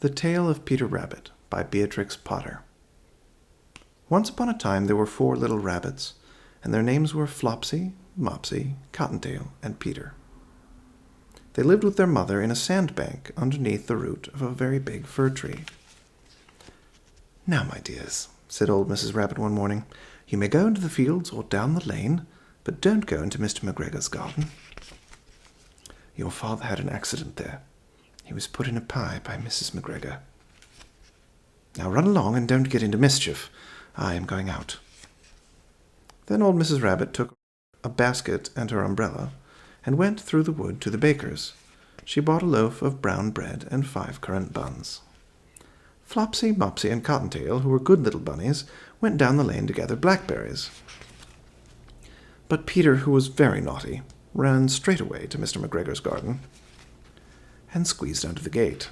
The Tale of Peter Rabbit by Beatrix Potter. Once upon a time there were 4 little rabbits, and their names were Flopsy, Mopsy, Cottontail, and Peter. They lived with their mother in a sandbank underneath the root of a very big fir tree. "Now, my dears," said old Mrs. Rabbit one morning, "you may go into the fields or down the lane, but don't go into Mr. McGregor's garden. Your father had an accident there. He was put in a pie by Mrs. McGregor. Now run along and don't get into mischief. I am going out." Then old Mrs. Rabbit took a basket and her umbrella and went through the wood to the baker's. She bought a loaf of brown bread and 5 currant buns. Flopsy, Mopsy, and Cottontail, who were good little bunnies, went down the lane to gather blackberries. But Peter, who was very naughty, ran straight away to Mr. McGregor's garden and squeezed under the gate.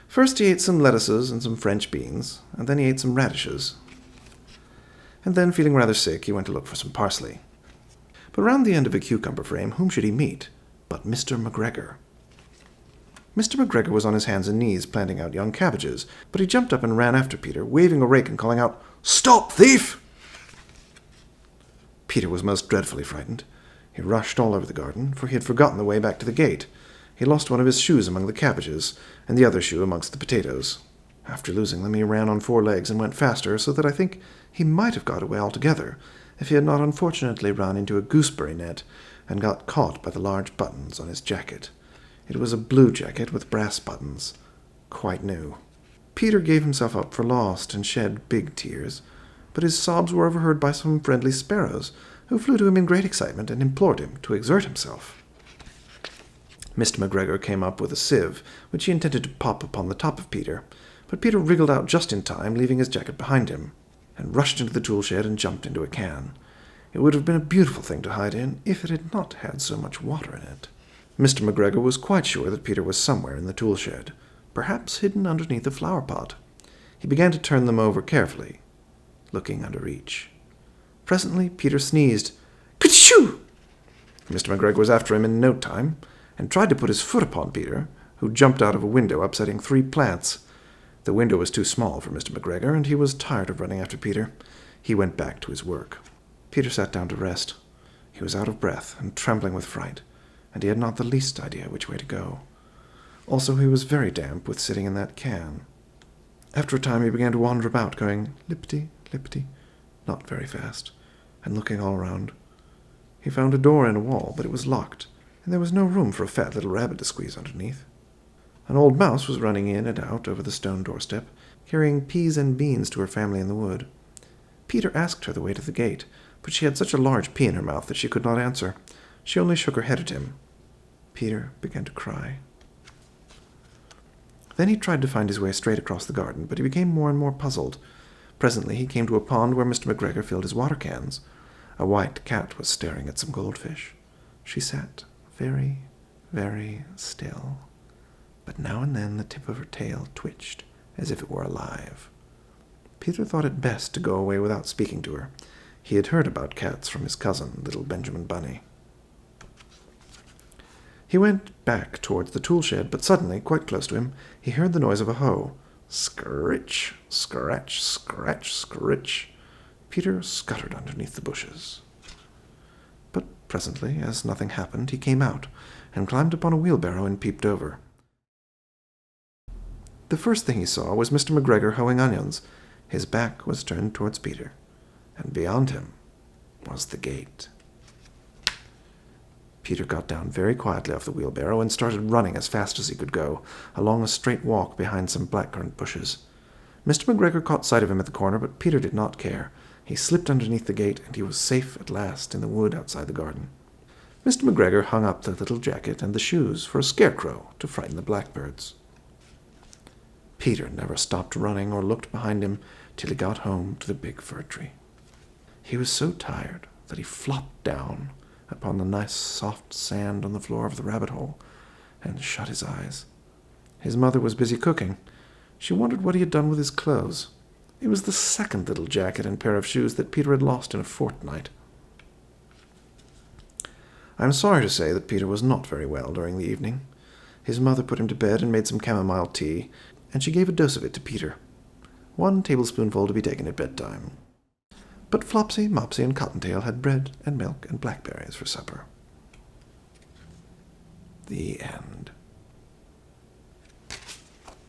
First he ate some lettuces and some French beans, and then he ate some radishes. And then, feeling rather sick, he went to look for some parsley. But round the end of a cucumber frame, whom should he meet but Mr. McGregor? Mr. McGregor was on his hands and knees planting out young cabbages, but he jumped up and ran after Peter, waving a rake and calling out, "Stop, thief!" Peter was most dreadfully frightened. He rushed all over the garden, for he had forgotten the way back to the gate. He lost one of his shoes among the cabbages, and the other shoe amongst the potatoes. After losing them, he ran on 4 legs and went faster, so that I think he might have got away altogether, if he had not unfortunately run into a gooseberry net and got caught by the large buttons on his jacket. It was a blue jacket with brass buttons, quite new. Peter gave himself up for lost and shed big tears, but his sobs were overheard by some friendly sparrows, who flew to him in great excitement and implored him to exert himself. Mr. McGregor came up with a sieve, which he intended to pop upon the top of Peter, but Peter wriggled out just in time, leaving his jacket behind him, and rushed into the tool shed and jumped into a can. It would have been a beautiful thing to hide in, if it had not had so much water in it. Mr. McGregor was quite sure that Peter was somewhere in the tool shed, perhaps hidden underneath the flower pot. He began to turn them over carefully, looking under each. Presently Peter sneezed, "Ka-choo!" Mr. McGregor was after him in no time, and tried to put his foot upon Peter, who jumped out of a window, upsetting 3 plants. The window was too small for Mr. McGregor, and he was tired of running after Peter. He went back to his work. Peter sat down to rest. He was out of breath and trembling with fright, and he had not the least idea which way to go. Also, he was very damp with sitting in that can. After a time he began to wander about, going lippity, lippity, not very fast, and looking all around. He found a door in a wall, but it was locked, and there was no room for a fat little rabbit to squeeze underneath. An old mouse was running in and out over the stone doorstep, carrying peas and beans to her family in the wood. Peter asked her the way to the gate, but she had such a large pea in her mouth that she could not answer. She only shook her head at him. Peter began to cry. Then he tried to find his way straight across the garden, but he became more and more puzzled. Presently he came to a pond where Mr. McGregor filled his water cans. A white cat was staring at some goldfish. She sat very, very still, but now and then the tip of her tail twitched as if it were alive. Peter thought it best to go away without speaking to her. He had heard about cats from his cousin, little Benjamin Bunny. He went back towards the tool shed, but suddenly, quite close to him, he heard the noise of a hoe. Scritch, scratch, scratch, scritch. Peter scuttered underneath the bushes. But presently, as nothing happened, he came out and climbed upon a wheelbarrow and peeped over. The first thing he saw was Mr. McGregor hoeing onions. His back was turned towards Peter, and beyond him was the gate. Peter got down very quietly off the wheelbarrow and started running as fast as he could go, along a straight walk behind some blackcurrant bushes. Mr. McGregor caught sight of him at the corner, but Peter did not care. He slipped underneath the gate, and he was safe at last in the wood outside the garden. Mr. McGregor hung up the little jacket and the shoes for a scarecrow to frighten the blackbirds. Peter never stopped running or looked behind him till he got home to the big fir tree. He was so tired that he flopped down upon the nice soft sand on the floor of the rabbit hole and shut his eyes. His mother was busy cooking. She wondered what he had done with his clothes. It was the second little jacket and pair of shoes that Peter had lost in a fortnight. I am sorry to say that Peter was not very well during the evening. His mother put him to bed and made some chamomile tea, and she gave a dose of it to Peter. 1 tablespoonful to be taken at bedtime. But Flopsy, Mopsy, and Cottontail had bread and milk and blackberries for supper. The end.